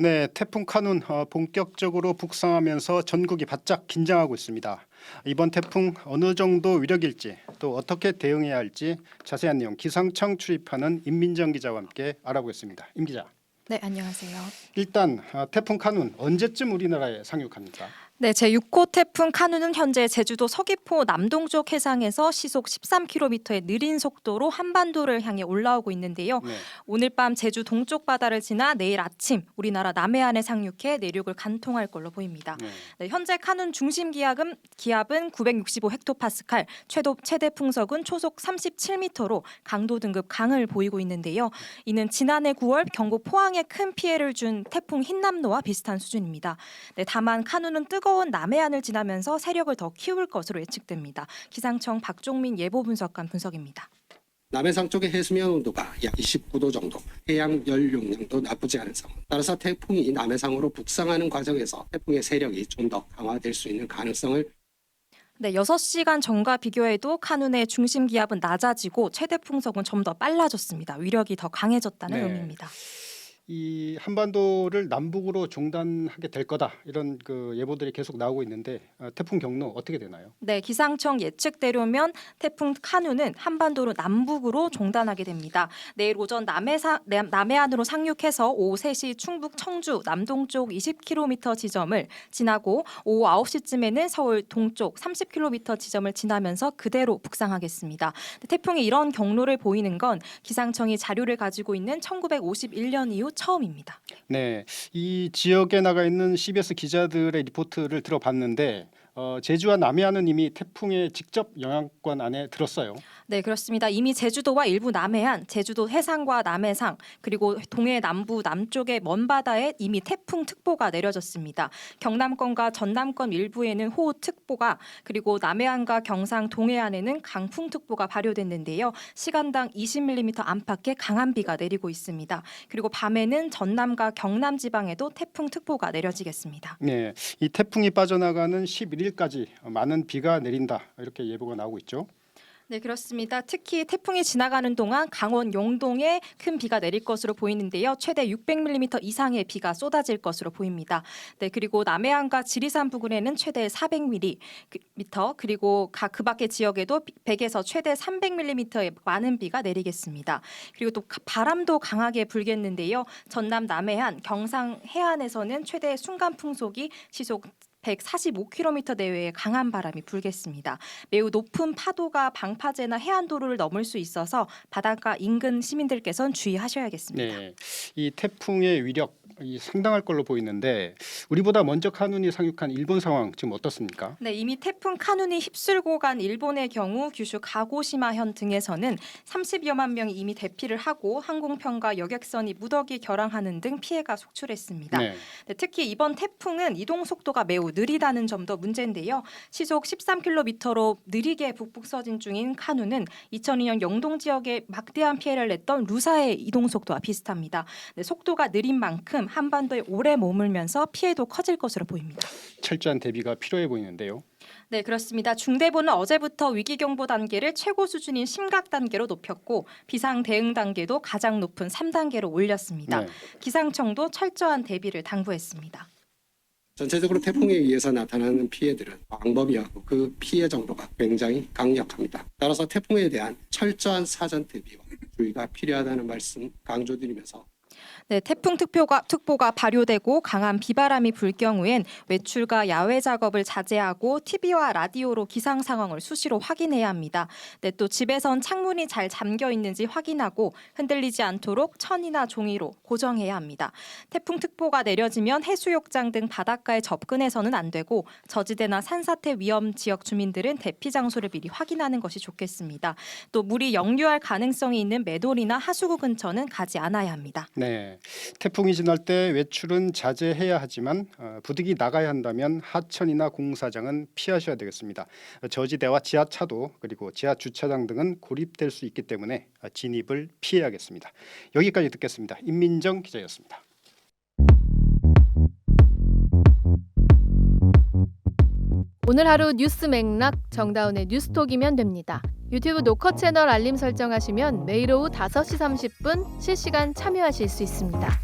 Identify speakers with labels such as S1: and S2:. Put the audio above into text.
S1: 네, 태풍 카눈 본격적으로 북상하면서 전국이 바짝 긴장하고 있습니다. 이번 태풍 어느 정도 위력일지 또 어떻게 대응해야 할지 자세한 내용 기상청 출입하는 임민정 기자와 함께 알아보겠습니다. 임 기자.
S2: 네, 안녕하세요.
S1: 일단 태풍 카눈 언제쯤 우리나라에 상륙합니까?
S2: 네, 제6호 태풍 카눈은 현재 제주도 서귀포 남동쪽 해상에서 시속 13km의 느린 속도로 한반도를 향해 올라오고 있는데요.
S1: 네.
S2: 오늘 밤 제주 동쪽 바다를 지나 내일 아침 우리나라 남해안에 상륙해 내륙을 관통할 걸로 보입니다. 네, 현재 카눈 중심 기압은 965헥토파스칼, 최대 풍속은 초속 37m로 강도 등급 강을 보이고 있는데요. 이는 지난해 9월 경북 포항에 큰 피해를 준 태풍 흰남노와 비슷한 수준입니다. 네, 다만 카눈은 뜨거운 남해안을 지나면서 세력을 더 키울 것으로 예측됩니다. 기상청 박종민 예보 분석관 분석입니다.
S3: 남해상 쪽의 해수면 온도가 약 29도 정도, 해양 열 용량도 나쁘지 않은 상황. 따라서 태풍이 남해상으로 북상하는 과정에서 태풍의 세력이 좀 더 강화될 수 있는 가능성을
S2: 네, 6시간 전과 비교해도 카눈의 중심 기압은 낮아지고 최대 풍속은 좀 더 빨라졌습니다. 위력이 더 강해졌다는
S1: 네.
S2: 의미입니다.
S1: 이 한반도를 남북으로 종단하게 될 거다 이런 예보들이 계속 나오고 있는데 태풍 경로 어떻게 되나요?
S2: 네, 기상청 예측대로면 태풍 카눈은 한반도로 남북으로 종단하게 됩니다. 내일 오전 남해안으로 상륙해서 오후 3시 충북 청주 남동쪽 20km 지점을 지나고 오후 9시쯤에는 서울 동쪽 30km 지점을 지나면서 그대로 북상하겠습니다. 태풍이 이런 경로를 보이는 건 기상청이 자료를 가지고 있는 1951년 이후 처음입니다.
S1: 네, 이 지역에 나가 있는 CBS 기자들의 리포트를 들어봤는데 제주와 남해안은 이미 태풍의 직접 영향권 안에 들었어요.
S2: 네, 그렇습니다. 이미 제주도와 일부 남해안, 제주도 해상과 남해상, 그리고 동해 남부 남쪽의 먼 바다에 이미 태풍특보가 내려졌습니다. 경남권과 전남권 일부에는 호우특보가, 그리고 남해안과 경상 동해안에는 강풍특보가 발효됐는데요. 시간당 20mm 안팎의 강한 비가 내리고 있습니다. 그리고 밤에는 전남과 경남 지방에도 태풍특보가 내려지겠습니다.
S1: 네, 이 태풍이 빠져나가는 11일까지 많은 비가 내린다 이렇게 예보가 나오고 있죠.
S2: 네, 그렇습니다. 특히 태풍이 지나가는 동안 강원 용동에 큰 비가 내릴 것으로 보이는데요. 최대 600mm 이상의 비가 쏟아질 것으로 보입니다. 네, 그리고 남해안과 지리산 부근에는 최대 400mm, 그리고 그 밖의 지역에도 100에서 최대 300mm의 많은 비가 내리겠습니다. 그리고 또 바람도 강하게 불겠는데요. 전남 남해안, 경상 해안에서는 최대 순간 풍속이 시속 145km 내외의 강한 바람이 불겠습니다. 매우 높은 파도가 방파제나 해안도로를 넘을 수 있어서 바닷가 인근 시민들께서는 주의하셔야겠습니다.
S1: 네, 이 태풍의 위력 상당할 걸로 보이는데 우리보다 먼저 카눈이 상륙한 일본 상황 지금 어떻습니까?
S2: 네, 이미 태풍 카눈이 휩쓸고 간 일본의 경우 규슈 가고시마현 등에서는 30여만 명이 이미 대피를 하고 항공편과 여객선이 무더기 결항하는 등 피해가 속출했습니다.
S1: 네.
S2: 네, 특히 이번 태풍은 이동 속도가 매우 느리다는 점도 문제인데요. 시속 13km로 느리게 북북 서진 중인 카눈은 2002년 영동 지역에 막대한 피해를 냈던 루사의 이동 속도와 비슷합니다. 네, 속도가 느린 만큼 한반도에 오래 머물면서 피해도 커질 것으로 보입니다.
S1: 철저한 대비가 필요해 보이는데요.
S2: 네, 그렇습니다. 중대본은 어제부터 위기경보 단계를 최고 수준인 심각 단계로 높였고 비상 대응 단계도 가장 높은 3단계로 올렸습니다.
S1: 네.
S2: 기상청도 철저한 대비를 당부했습니다.
S3: 전체적으로 태풍에 의해서 나타나는 피해들은 광범위하고 그 피해 정도가 굉장히 강력합니다. 따라서 태풍에 대한 철저한 사전 대비와 주의가 필요하다는 말씀 강조드리면서
S2: 네, 태풍 특보가 발효되고 강한 비바람이 불 경우엔 외출과 야외 작업을 자제하고 TV와 라디오로 기상 상황을 수시로 확인해야 합니다. 네, 또 집에선 창문이 잘 잠겨 있는지 확인하고 흔들리지 않도록 천이나 종이로 고정해야 합니다. 태풍 특보가 내려지면 해수욕장 등 바닷가에 접근해서는 안 되고 저지대나 산사태 위험 지역 주민들은 대피 장소를 미리 확인하는 것이 좋겠습니다. 또 물이 역류할 가능성이 있는 매돌이나 하수구 근처는 가지 않아야 합니다.
S1: 네, 태풍이 지날 때 외출은 자제해야 하지만 부득이 나가야 한다면 하천이나 공사장은 피하셔야 되겠습니다. 저지대와 지하차도 그리고 지하 주차장 등은 고립될 수 있기 때문에 진입을 피해야겠습니다. 여기까지 듣겠습니다. 임민정 기자였습니다.
S4: 오늘 하루 뉴스 맥락 정다운의 뉴스톡이면 됩니다. 유튜브 노컷 채널 알림 설정하시면 매일 오후 5시 30분 실시간 참여하실 수 있습니다.